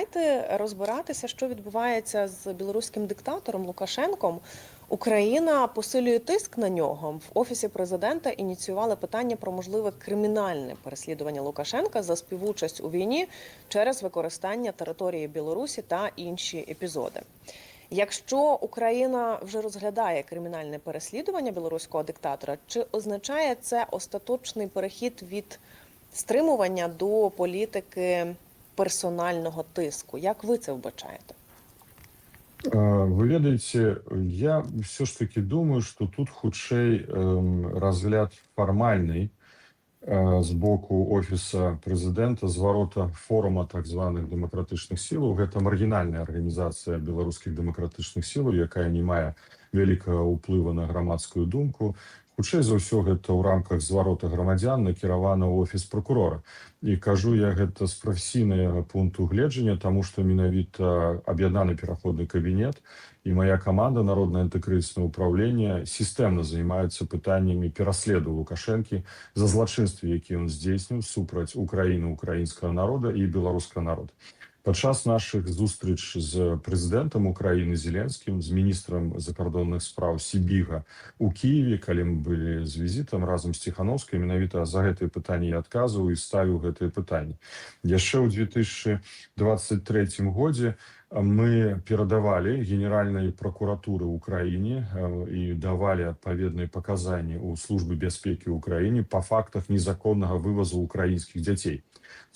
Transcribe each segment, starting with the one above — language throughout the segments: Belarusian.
Давайте розбиратися, що відбувається з білоруським диктатором Лукашенком. Україна посилює тиск на нього. В Офісі президента ініціювали питання про можливе кримінальне переслідування Лукашенка за співучасть у війні через використання території Білорусі та інші епізоди. Якщо Україна вже розглядає кримінальне переслідування білоруського диктатора, чи означає це остаточний перехід від стримування до політики персонального тиску? Як ви це вбачаєте? Вы ведаеце, я все ж таки думаю, что тут хутчэй разгляд фармальны з боку офіса прэзідэнта зварота форума так званых дэмакратычных сілаў. Гэта маргінальная арганізацыя беларускіх дэмакратычных сілаў, якая не мае вялікага ўплыва на грамадскую думку. Хутчэй за ўсё гэта ў рамках зварота грамадзян накіравана ў офіс прокурора. І кажу я гэта з прафесійнага пункту гледжання, таму што менавіта аб'яднаны пераходны кабінет і моя каманда Народнае антыкрызіснае ўпраўленне сістэмна займаецца пытаннямі пераследу Лукашэнкі за злачынствы, які ён здзейсніў супраць Украіны, украінскага народа і беларускага народа. Падчас наших зустреч з прэзідэнтам Украіны Зеленскім, з міністрам закардонных спраў Сібіга у Киеве, калі мы былі з візітам разам з Ціхановскай, менавіта за гэтае пытанне я адказваў і ставіў гэтае пытанне. Яшчэ ў 2023 годзе мы перадавалі Генеральнай прокуратуры ўкраіне і давалі адпаведныя паказанні ў службы бяспекі ўкраіне па фактах незаконнага вывазу украінскіх дзяцей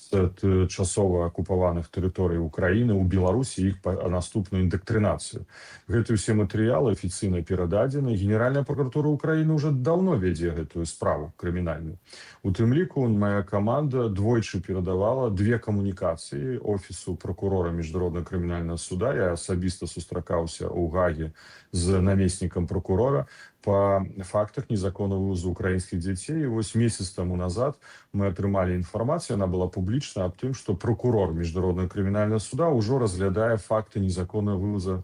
з часова акупаваных тэрыторый Украіны ў Беларусі, іх наступную індактрынацыю. Гэты ўсе матэрыялы афіцыйна перададзены. Генеральная прокуратура Украіны ўжо даўно вядзе гэтую справу крымінальную. У тым ліку моя каманда двойчы перадавала две камунікацыі офісу прокурора міжнароднага крымінальнага суда. Я асабіста сустракаўся ў Гагі з намеснікам прокурора по фактах незаконного вывозу украинских детей. И вот месяц тому назад мы атрымалі информацию, она была публична, об тым, что прокурор Международного криминального суда уже разглядае факты незаконного вывоза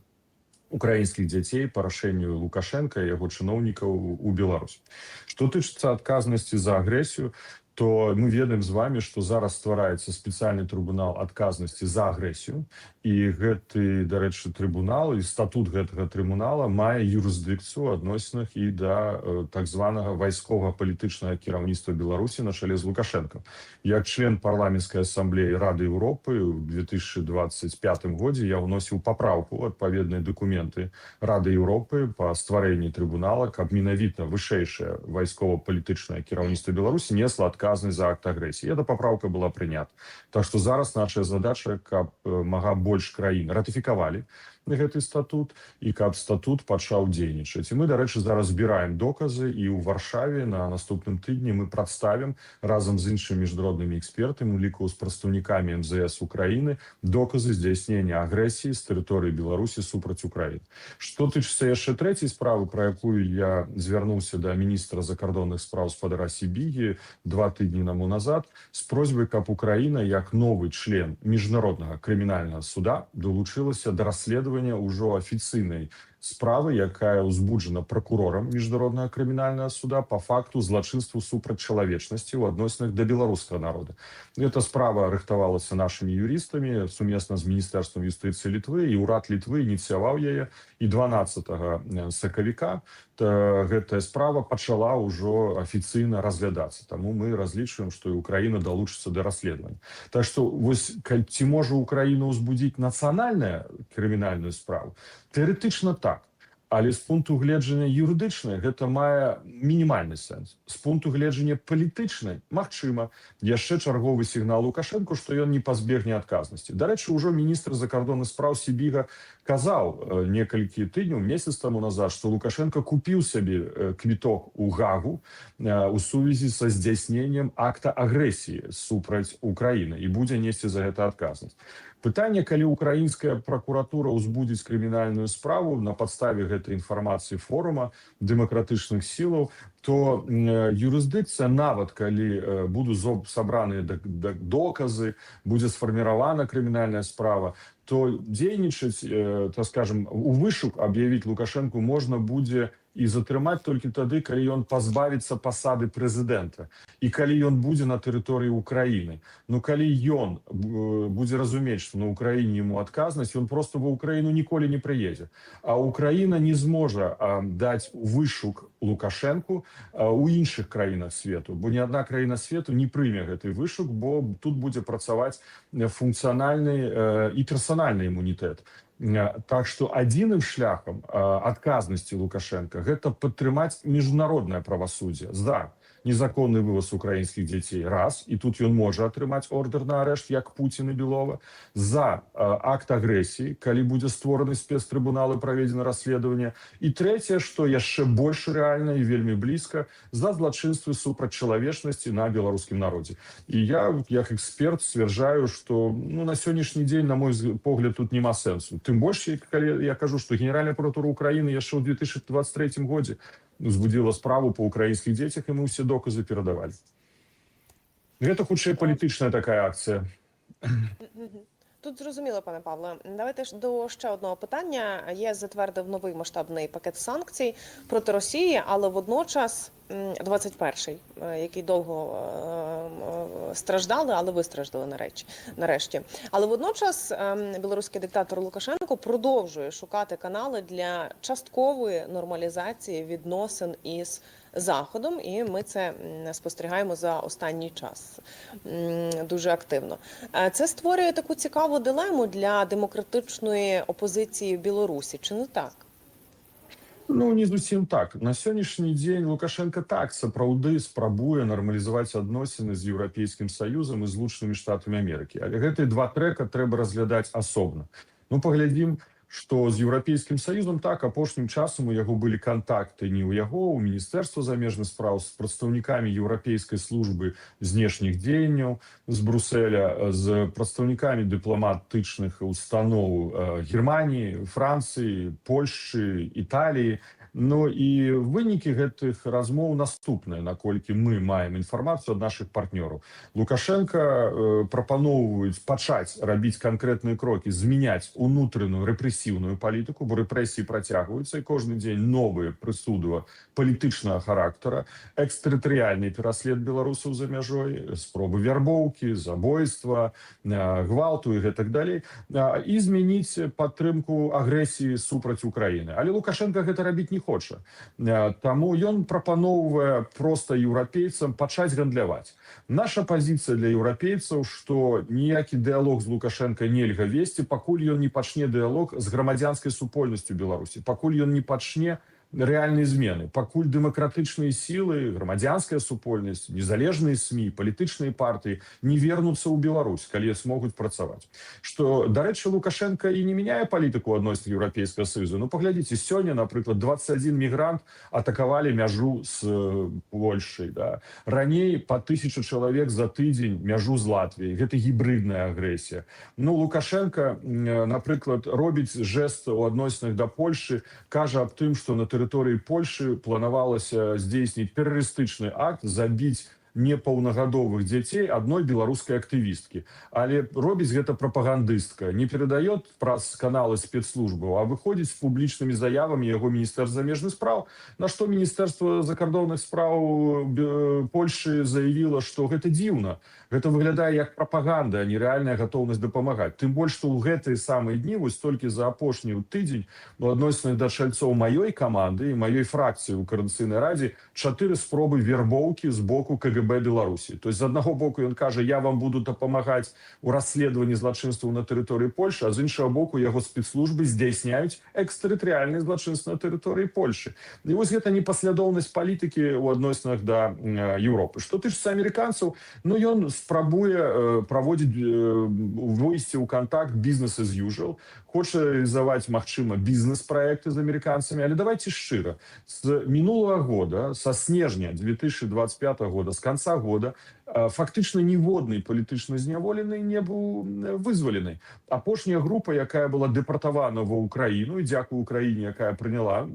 украинских детей по рашению Лукашенко и его чиновников у Беларусь. Что тычыцца адказнасці за агрессию, то мы ведаем з вами, што зараз ствараецца спецыяльны трыбунал адказнасці за агрэсію, і гэты, дарэчы, трыбунал і статут гэтага трыбунала мае юрысдыкцыю ў адносінах і да так званага вайсковага палітычнага кіраўніцтва Беларусі на чале з Лукашенком. Як член парламенцкай асамблеі Рады Еўропы ў 2025 годзе я ўносіў папраўку адпаведныя дакументы Рады Еўропы па стварэнні трыбунала, каб менавіта вышэйшае вайскова-палітычнае кіраўніцтва Беларусі несла адказнасць за акт агрэсіі. Эта папраўка была прынята. Так што зараз наша задача, каб мага больш краін ратыфікавалі гэты статут і каб статут пачаў дзейнічаць. І мы, дарэчы, зараз збіраем доказы, і ў Варшаве на наступным тыдні мы прадставім разам з іншымі міжнароднымі экспертамі, у ліку з прадстаўнікамі МЗС Украіны, доказы здзяйснення агрэсіі з тэрыторыі Беларусі супраць Украіны. Што тычыцца яшчэ трэцяй справы, пра якую я звярнуўся да міністра закардонных спраў спадара Сібігі 2 тыдні таму назад з просьбай, каб Украіна, як новы член міжнароднага крымінальнага суда, долучылася да расследавання ўжо афіцыйнай справы, якая ўзбуджана прокурорам міжнароднага крымінальнага суда по факту злачынству супраць чалавечнасці ў адносінах да беларускага народа. Эта справа рыхтавалася нашымі юрыстамі сумесна з міністэрствам юстыцыі Літвы, і ўрад Літвы ініцыяваў яе, і 12 сакавіка гэтая справа пачала ўжо афіцыйна разглядацца. Таму мы разлічваем, што і Украіна далучыцца да расследавання. Так што вось ці можа Украіна ўзбудзіць нацыянальную крымінальную справу? Тэарэтычна так. Але з пункту гледжання юрыдычнай гэта мае мінімальны сэнс. З пункту гледжання палітычнай, магчыма, яшчэ чарговы сігнал Лукашэнку, што ён не пазбегне адказнасці. Дарэчы, ўжо міністр закардонных спраў Сібіга казаў некалькі тыдняў, месяц таму назад, што Лукашенко купіў сабе квіток у Гагу у сувязі са здзяйсненнем акта агрэсіі супраць Украіны і будзе несці за гэта адказнасць. Пытанне, калі украінская прокуратура ўзбудзіць крымінальную справу на падставе гэтай інфармацыі форума дэмакратычных сілаў, то юрысдыкцыя, нават калі будуць сабраныя доказы, будзе сфарміравана крымінальная справа, то дзейнічаць, так скажем, у вышук аб'явіць Лукашэнку можна будзе і затрымаць толькі тады, калі ён пазбавіцца пасады прэзідэнта і калі ён будзе на тэрыторыі Украіны. Ну калі ён будзе разумець, што на Украіне ему адказнасць, ён просто ва Украіну ніколі не прыедзе. А Украіна не зможа даць вышук Лукашэнку у іншых краінах свету, бо ні адна краіна свету не прыме гэты вышук, бо тут будзе працаваць функцыянальны і персанальны імунітэт. Так што адзіным шляхам адказнасці Лукашенка гэта падтрымаць міжнароднае правасуддзе. За незаконны вываз украінскіх дзяцей, раз, і тут ён можа атрымаць ордер на арышт, як Пуцін і Белова. За акт агрэсіі, калі будзе створаны спецтрыбунал і праведзена расследаванне. І трэцяе, што яшчэ больш рэальна і вельмі блізка, за злачынствы супраць чалавечнасці на беларускім народзе. І я, як эксперт, сцвярджаю, што на сённяшні дзень, на мой погляд, тут няма сэнсу. Тым больш, калі я кажу, што Генеральная прокуратура Украіны яшчэ ў 2023 годзе узбудзіла справу па украінскіх дзецях, і мы ўсе доказы перадавалі. Гэта хутчэй палітычная такая акція. Тут зрозуміло, пане Павле. Давайте до ще одного питання. ЄС затвердив новий масштабний пакет санкцій проти Росії, але водночас 21-й, який довго страждали, але вистраждали нарешті. Але водночас білоруський диктатор Лукашенко продовжує шукати канали для часткової нормалізації відносин із Заходом, і ми це спостерігаємо за останній час дуже активно. Це створює таку цікаву дилему для демократичної опозиції в Білорусі, чи не так? Ну, не зусім так. На сённяшні дзень Лукашенко так сапраўды спрабуе нармалізаваць адносіны з Еўрапейскім Саюзам і Злучанымі Штатамі Амерыкі. Але гэтыя два трэка трэба разглядаць асобна. Ну, паглядзім, што з Еўрапейскім Саюзам так, апошнім часам у яго былі кантакты не ў яго, у Міністэрства замежных спраў з прадстаўнікамі Еўрапейскай службы знешніх дзеянняў з Бруселя, з прадстаўнікамі дыпламатычных устаноў Германіі, Францыі, Польшчы, Італіі. Ну і вынікі гэтых размоў наступныя, наколькі мы маем інфармацыю ад нашых партнёраў. Лукашенко прапаноўваюць пачаць рабіць канкрэтныя крокі, змяняць унутраную рэпрэсіўную палітыку, бо рэпрэсіі працягваюцца, і кожны дзень новыя прысуды палітычнага характара, экстэрытарыяльны пераслед беларусаў за мяжой, спробы вярбоўкі, забойства, гвалту і гэтак далей, і змяніць падтрымку агрэсіі супраць Украіны. Але Лукашенко гэта рабіць не хоча. Таму ён прапаноўвае проста еўрапейцам пачаць гандляваць. Наша пазіцыя для еўрапейцаў, што ніякі дыялог з Лукашенко нельга весці, пакуль ён не пачне дыялог з грамадзянскай супольнасцю Беларусі, пакуль ён не пачне рэальныя змены, пакуль дэмакратычныя сілы, грамадзянская супольнасць, незалежныя СМІ, палітычныя партыі не вернуцца ў Беларусь, калі смогуць працаваць. Што, дарэчы, Лукашенко і не мяняе палітыку адносін Еўрапейскага Саюза. Ну, паглядзіце, сёння, напрыклад, 21 мігрант атакавалі мяжу з Польшай. Да? Раней па 1000 чалавек за тыдзень мяжу з Латвіяй. Гэта гібридная агрэсія. Ну, Лукашенко, напрыклад, робіць жэст у адносінах да Польшы, кажа аб тым, што на тэрыторыі Польшы планавалася здзейсніць тэрарыстычны акт, забіць непаўнагадовых дзяцей адной беларускай актывісткі. Але робіць гэта прапагандыстка, не перадае праз каналы спецслужбаў, а выходзіць з публічнымі заявамі яго Міністэрства замежных спраў, на што Міністэрства закардонных спраў Польшы заявіла, што гэта дзіўна. Гэта выглядае як прапаганда, а не рэальная гатоўнасць дапамагаць. Тым больш, што ў гэтыя самыя дні, вось толькі за апошні тыдзень, у адносінах да чальцоў маёй каманды і маёй фракцыі ў Коордынацыйнай радзе 4 спробы вербоўкі з боку КГБ Беларусі. То есть, з аднаго боку, ён кажа, я вам буду дапамагаць у расследаванні злачынстваў на тэрыторыі Польшы, а з іншага боку, яго спецслужбы здзяйсняюць экстэрытарыяльныя злачынствы на тэрыторыі Польшы. І вось гэта непаслядоўнасць палітыкі ў адносінах да Еўропы. Што тычыцца амерыканцаў, ну ён спрабуе праводзіць выйсці ў кантакт business as usual, хоча рэалізаваць, магчыма, бізнес-праекты з амерыканцамі, але давайте шчыра. З мінулага года, са снежня 2025 года, з конца года, фактычна ніводны палітычна зняволены не быў вызвалены. Апошняя група, якая была дэпартавана ва ўкраіну, і дзякую Украіне, якая прыняла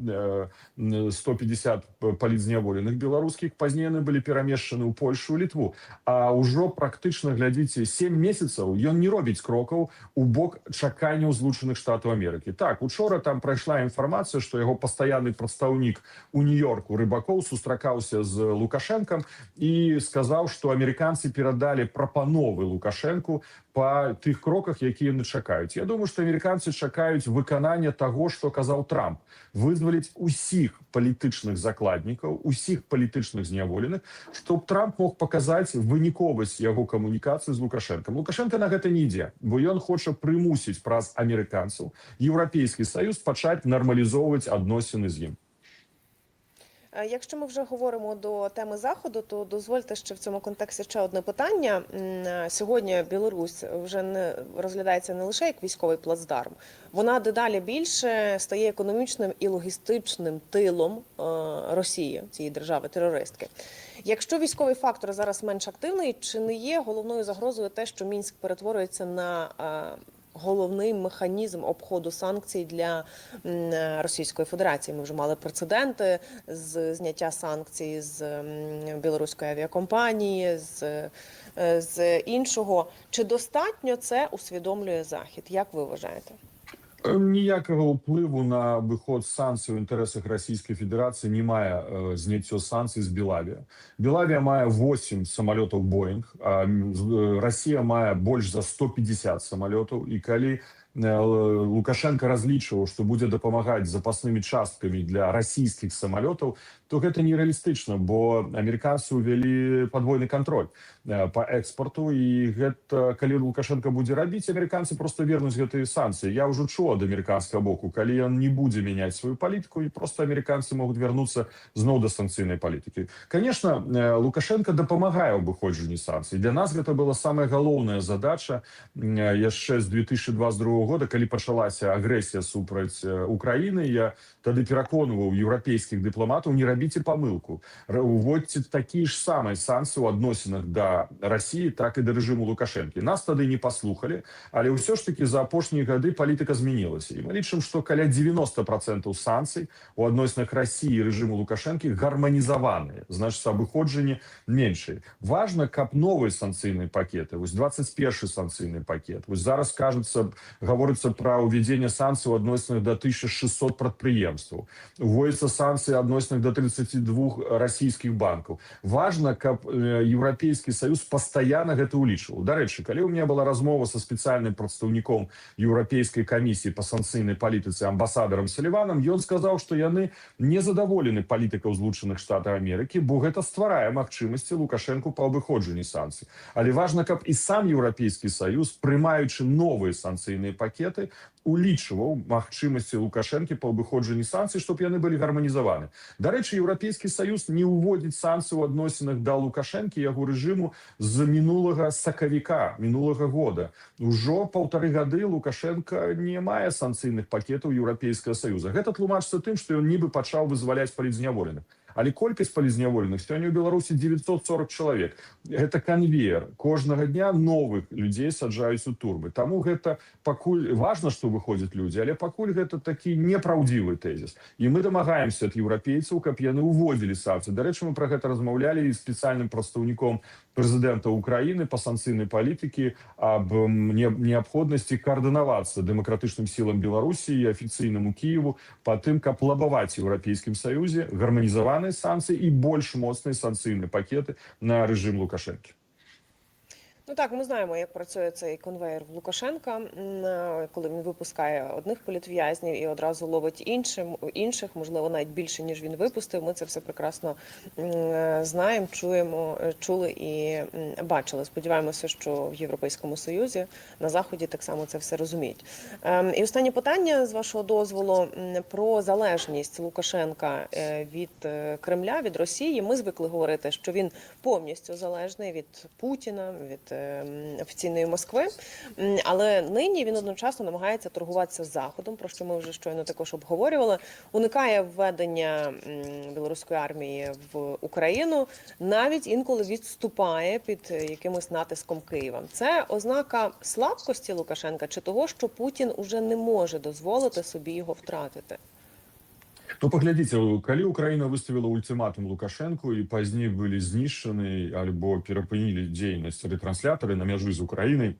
150 палітзняволеных беларускіх, пазней яны былі перамешчаны ў Польшу і Літву. А ўжо практычна, глядзіце, 7 месяцаў ён не робіць крокаў у бок чаканняў Злучаных Штатаў Амерыкі. Так, учора там прайшла інфармацыя, што яго пастаянны прадстаўнік у Нью-Йорку Рыбакоў сустракаўся з Лукашэнкам і сказаў, што амерыканцы перадалі прапановы Лукашэнку па тых кроках, якія яны чакаюць. Я думаю, што амерыканцы чакаюць выканання таго, што казаў Трамп. Вызваліць усіх палітычных закладнікаў, усіх палітычных зняволеных, што Трамп мог паказаць выніковасць яго камунікацыі з Лукашэнкам. Лукашэнка на гэта не ідзе, бо ён хоча прымусіць праз амерыканцаў Еўрапейскі Саюз пачаць нармалізоўваць адносіны з ім. Якщо ми вже говоримо до теми Заходу, то дозвольте ще в цьому контексті ще одне питання. Сьогодні Білорусь вже не розглядається не лише як військовий плацдарм, вона дедалі більше стає економічним і логістичним тилом Росії, цієї держави-терористки. Якщо військовий фактор зараз менш активний, чи не є головною загрозою те, що Мінськ перетворюється на головний механізм обходу санкцій для Російської Федерації? Ми вже мали прецеденти з зняття санкцій з білоруської авіакомпанії, з іншого. Чи достатньо це усвідомлює Захід? Як ви вважаєте? Ніякого ўплыву на выход санкцый у інтарэсах Расійскай Федэрацыі не мае зняццё санкцый з Белавія. Белавія мае 8 самалётаў Боинг, а Расія мае больш за 150 самалётаў, і калі Лукашенко разлічваў, што будзе дапамагаць запаснымі часткамі для расійскіх самалётаў, то гэта нереалістычна, бо амерыканцы ўвялі падвойны кантроль па экспарту, і гэта, калі Лукашенко будзе рабіць, амерыканцы просто вернуць гэтыя санкцыі. Я ўжо чуў ад амерыканскага боку, калі ён не будзе мяняць сваю палітыку, і просто амерыканцы могуць вярнуцца зноў да санкцыйнай палітыкі. Конечно, Лукашенко дапамагае ў абыходжанні санкцый. Для нас гэта была самая галоўная задача яшчэ з 2022 года, калі пачалася агрэсія супраць Украіны. Я тады пераконваў еўрапейскіх дыпламатаў: не рабіце памылку, уводзьце такія ж самыя санкцыі ў адносінах да Расіі, так і да рэжыму Лукашэнкі. Нас тады не паслухалі, але ўсё ж такі за апошнія гады палітыка змянілася. І мы лічым, што каля 90% санкцый у адносінах Расіі і рэжыму Лукашэнкі гарманізаваныя, значыць, абыходжанне меншае. Важна, каб новыя санкцыйныя пакеты, вось 21-й санкцыйны пакет, вось зараз кажется, гаворыцца пра ўвядзенне санкцый у адносінах да 1600 прадпрыемстваў, уводзяцца санкцыі адносінах да 32 расійскіх банкаў. Важна, каб Еўрапейскі Саюз пастаянна гэта ўлічваў. Дарэчы, калі ў меня была размова са спецыяльным прадстаўніком Еўрапейскай камісіі па санкцыйнай палітыцы амбасадарам Саліванам, ён сказаў, што яны не задаволены палітыкаў Злучаных Штатаў Амерыкі, бо гэта стварае магчымасці Лукашэнку па абыходжанні санкцый. Але важна, каб і сам Еўрапейскі Саюз, прымаючы новыя санкцыйныя пакеты, улічваў магчымасці Лукашэнкі па абыходжанні санкцый, щоб яны былі гарманізаваны. Дарэчы, Еўрапейскі Саюз не ўводзіць санкцыі ў адносінах да Лукашэнкі, яго рэжыму, з мінулага сакавіка, мінулага года. Ужо 1,5 гады Лукашенко не мае санкцыйных пакетаў Еўрапейскага Саюза. Гэта тлумачыцца тым, што ён нібы пачаў вызваляць палітзняволеных. Але колькасць палітзняволеных сёння ў Беларусі 940 чалавек. Гэта канвеер. Кожнага дня новых людзей саджаюць у турмы. Таму гэта пакуль важна, што выходзяць людзі, але пакуль гэта такі непраўдзівы тэзіс. І мы дамагаемся ад еўрапейцаў, каб яны ўводзілі санкцыі. Дарэчы, мы пра гэта размаўлялі і спецыяльным прадстаўніком прэзідэнта Украіны па санкцыйнай палітыкі аб неабходнасці каардынавацца дэмакратычным сілам Беларусі і афіцыйнаму Кіеву па тым, каб лабаваць Еўрапейскім Саюзе гарманізаваныя санкцыі і больш моцныя санкцыйныя пакеты на рэжым Лукашэнкі. Ну так, ми знаємо, як працює цей конвейер в Лукашенка, коли він випускає одних політв'язнів і одразу ловить інших, можливо, навіть більше, ніж він випустив. Ми це все прекрасно знаємо, чули і бачили. Сподіваємося, що в Європейському Союзі, на Заході так само це все розуміють. І останнє питання, з вашого дозволу, про залежність Лукашенка від Кремля, від Росії. Ми звикли говорити, що він повністю залежний від Путіна, від офіційної Москви. Але нині він одночасно намагається торгуватися з Заходом, про що ми вже щойно також обговорювали. Уникає введення білоруської армії в Україну, навіть інколи відступає під якимось натиском Києва. Це ознака слабкості Лукашенка чи того, що Путін уже не може дозволити собі його втратити? Ну, паглядзіце, калі Украіна выставіла ультыматум Лукашэнку і пазней былі знішчаны альбо перапынілі дзейнасць рэтрансляторы на мяжы з Украінай,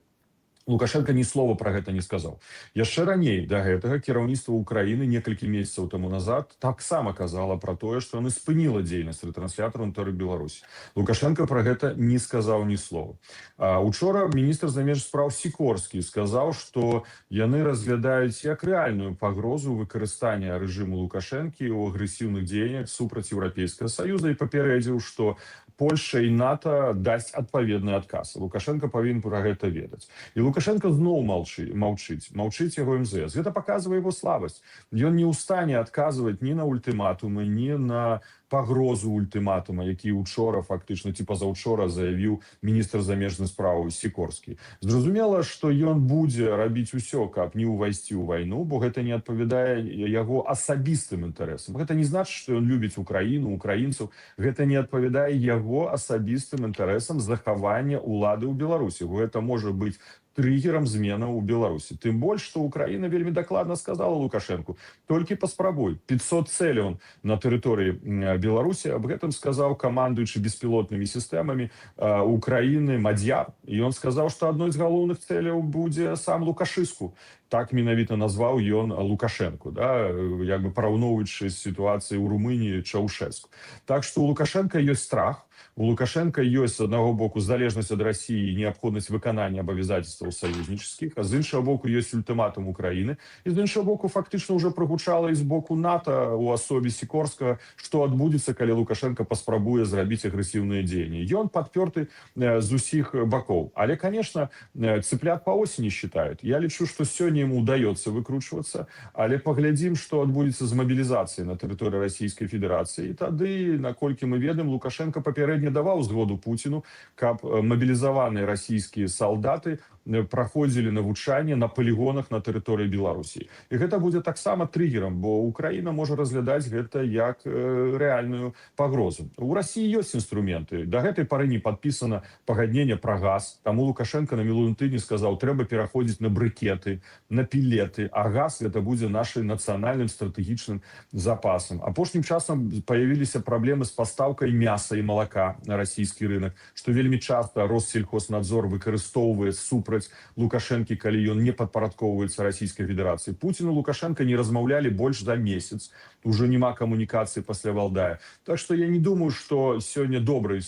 Лукашенко ні слова про гэта не сказаў. Яшчэ раней да гэтага кіраўніцтва Украіны некалькі месяцаў таму назад таксама казала пра тое, што яны спыніла дзейнасць рэтранслятору на тэрыторыі Беларусі. Лукашенко пра гэта не сказаў ні слова. Учора міністр замежных спраў Сікорскі сказаў, што яны разглядаюць як рэальную пагрозу выкарыстання рэжыму Лукашэнкі ў агрэсіўных дзеяннях супраць Еўрапейскага Саюза і папярэдзіў, што Польша і НАТО дасць адпаведны адказ. Лукашенко павінен пра гэта ведаць. І Лукашенко зноў маўчыць яго МЗС. Гэта паказвае яго слабасць. Ён не ў стане адказваць ні на ультыматумы, ні на пагрозу ультыматума, які учора фактычна ці пазаўчора заявіў міністр замежных спраў Сікорскі. Зразумела, што ён будзе рабіць усё, каб не ўвайсці ў вайну, бо гэта не адпавядае яго асабістым інтарэсам. Гэта не значыць, што ён любіць Украіну, украінцаў. Гэта не адпавядае яго асабістым інтарэсам захавання ўлады ў Беларусі. Гэта можа быць триггером зменаў у Беларусі. Тым больш, што Украіна вельмі дакладна сказала Лукашенку: толькі паспрабуй, 500 цэляў на тэрыторыі Беларусі. Аб гэтым сказаў камандуючы беспілотнымі сістэмамі Украіны Мадзяр. І ён сказаў, што адной з галоўных цэляў будзе сам Лукашыску. Так менавіта назваў ён Лукашенку, да, як бы параўноўваючы з сітуацыяй у Румыніі Чаўшэску. Так што у Лукашенка ёсць страх, у Лукашенка ёсць, з аднаго боку, залежнасць ад Расіі і неабходнасць выканання абавязацельстваў саюзнічскіх, а з іншага боку ёсць ультыматум Украіны, і з іншага боку фактычна ўжо прагучала і з боку НАТО у асобе Сікорскага, што адбудзецца, калі Лукашенко паспрабуе зрабіць агрэсіўныя дзеянні. Ён падпёрты з усіх бакоў. Але, конечно, цыплят па осені считают. Я лічу, што сёння ему удается выкручиваться, але паглядзім, што адбудзецца з мабілізацыяй на тэрыторыі Расійскай Федэрацыі. І тады, наколькі мы ведаем, Лукашенко папярэдне даваў згоду Пуціну, каб мабілізаваныя расійскія салдаты праходзілі навучанне на палігонах на тэрыторыі Беларусі. І гэта будзе таксама триггером, бо Украіна можа разглядаць гэта як рэальную пагрозу. У Расіі ёсць інструменты. Да гэтай пары не падпісана пагадненне пра газ. Таму Лукашенко на мінулым тыдні сказаў: трэба пераходзіць на брыкеты, на пілеты, а газ гэта будзе нашым нацыянальным стратэгічным запасам. Апошнім часам паявіліся праблемы з пастаўкай мяса і малака на расійскі рынок, што вельмі часта Россельхознадзор выкарыстоўвае супраць Лукашэнкі, калі ён не падпарадкоўваецца Расійскай Федэрацыі. Пуцін і Лукашенко не размаўлялі больш за месяц. Уже няма камунікацыі пасля Валдая. Так што я не думаю, што сёння добры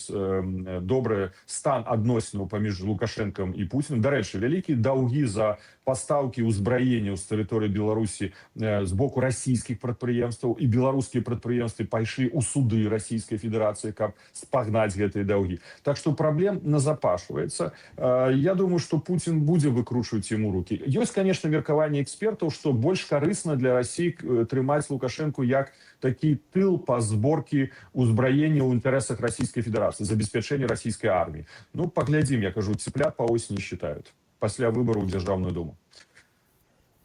стан адносінаў паміж Лукашэнкам і Пуцінам. Дарэчы, вялікія даўгі за пастаўкі ўзбраення з тэрыторыі Беларусі з боку расійскіх прадпрыемстваў, і беларускія прадпрыемствы пайшлі ў суды Расійскай Федэрацыі, каб спагнаць гэтыя даўгі. Так што праблем назапашваецца. Я думаю, што Пуцін будзе выкручваць яму рукі. Ёсць, конечно, меркаванне экспертаў, што больш карысна для Расіі трымаць Лукашэнку як такі тыл па зборкі ўзбраення ў інтарэсах Расійскай Федэрацыі, забеспячэння расійскай арміі. Ну, паглядзім, я кажу, цыплят па осені считают пасля выбару ў Дзяржаўную Думу.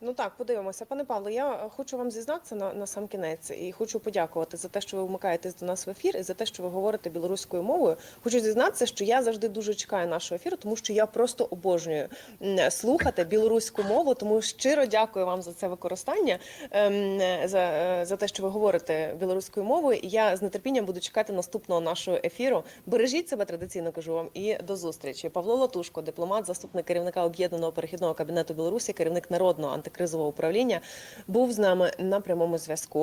Ну так, подивимося. Пане Павло, я хочу вам зізнатися на сам кінець і хочу подякувати за те, що ви вмикаєтесь до нас в ефір і за те, що ви говорите білоруською мовою. Хочу зізнатися, що я завжди дуже чекаю нашого ефіру, тому що я просто обожнюю слухати білоруську мову, тому щиро дякую вам за це використання, за те, що ви говорите білоруською мовою. І я з нетерпінням буду чекати наступного нашого ефіру. Бережіть себе, традиційно кажу вам, і до зустрічі. Павло Латушко, дипломат, заступник керівника Об'єднаного перехідного кабінету Білорусі, керівник Народного антикризового управління, був з нами на прямому зв'язку.